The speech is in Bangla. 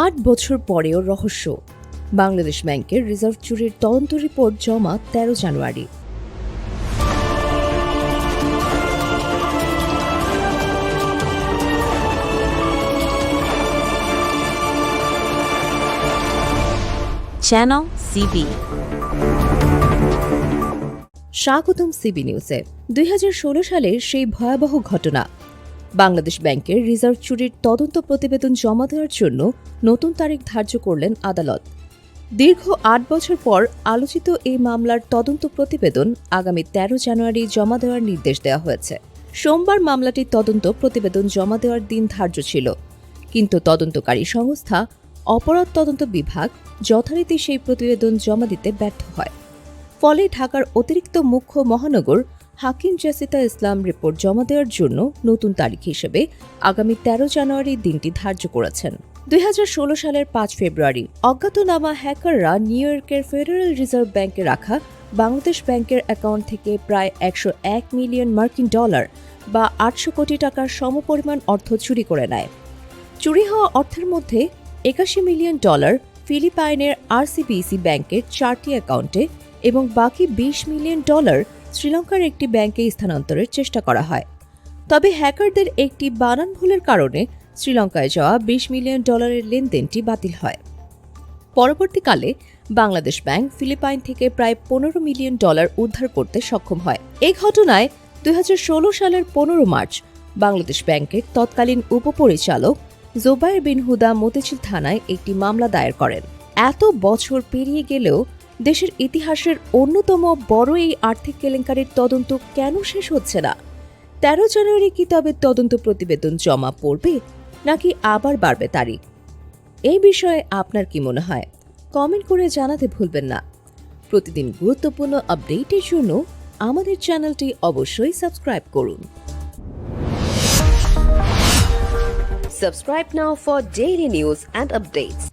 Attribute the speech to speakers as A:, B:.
A: ৮ বছর পরেও রহস্য, বাংলাদেশ ব্যাংকের রিজার্ভ চুরির তদন্ত রিপোর্ট জমা ১৩ জানুয়ারি।
B: Channel CB.
A: স্বাগতম সিবি নিউজে। ২০১৬ সালের সেই ভয়াবহ ঘটনা, বাংলাদেশ ব্যাংকের রিজার্ভ চুরির তদন্ত প্রতিবেদন জমা দেওয়ার জন্য নতুন তারিখ ধার্য করলেন আদালত। দীর্ঘ ৮ বছর পর আলোচিত এই মামলার তদন্ত প্রতিবেদন আগামী ১৩ জানুয়ারি জমা দেওয়ার নির্দেশ দেওয়া হয়েছে। সোমবার মামলাটির তদন্ত প্রতিবেদন জমা দেওয়ার দিন ধার্য ছিল, কিন্তু তদন্তকারী সংস্থা অপরাধ তদন্ত বিভাগ যথারীতি সেই প্রতিবেদন জমা দিতে ব্যর্থ হয়। ফলে ঢাকার অতিরিক্ত মুখ্য মহানগর হাকিম জাসিতা ইসলাম রিপোর্ট জমা দেওয়ার জন্য নতুন তারিখ হিসেবে আগামী ১৩ জানুয়ারি দিনটি ধার্য করেছেন। ২০১৬ সালের ৫ ফেব্রুয়ারি অজ্ঞাতনামা হ্যাকাররা নিউ ইয়র্কের ফেডারেল রিজার্ভ ব্যাংকে রাখা বাংলাদেশ ব্যাংকের অ্যাকাউন্ট থেকে প্রায় ১০১ মিলিয়ন মার্কিন ডলার বা ৮০০ কোটি টাকার সমপরিমাণ অর্থ চুরি করে নেয়। চুরি হওয়া অর্থের মধ্যে ৮১ মিলিয়ন ডলার ফিলিপাইনের আরসিবিসি ব্যাংকের ৪টি অ্যাকাউন্টে এবং বাকি ২০ মিলিয়ন ডলার শ্রীলঙ্কার একটি ব্যাংকে স্থানান্তরের চেষ্টা করা হয়। তবে হ্যাকারদের একটি বানান ভুলের কারণে শ্রীলঙ্কায় যাওয়া ২০ মিলিয়ন ডলারের লেনদেনটি বাতিল হয়। পরবর্তীকালে বাংলাদেশ ব্যাংক ফিলিপাইন থেকে প্রায় ১৫ মিলিয়ন ডলার উদ্ধার করতে সক্ষম হয়। এই ঘটনায় ২০১৬ সালের ১৫ মার্চ বাংলাদেশ ব্যাংকের তৎকালীন উপপরিচালক জোবায়ের বিন হুদা মতিঝিল থানায় একটি মামলা দায়ের করেন। এত বছর পেরিয়ে গেলেও দেশের ইতিহাসের অন্যতম বড় এই আর্থিক কেলেঙ্কারির তদন্ত কেন শেষ হচ্ছে না? ১৩ জানুয়ারি কি তবে তদন্ত প্রতিবেদন জমা পড়বে, নাকি আবার বাড়বে তারিখ? এই বিষয়ে আপনার কি মনে হয়? কমেন্ট করে জানাতে ভুলবেন না। প্রতিদিন গুরুত্বপূর্ণ আপডেটের জন্য আমাদের চ্যানেলটি অবশ্যই সাবস্ক্রাইব করুন।
C: Subscribe now for daily news and updates.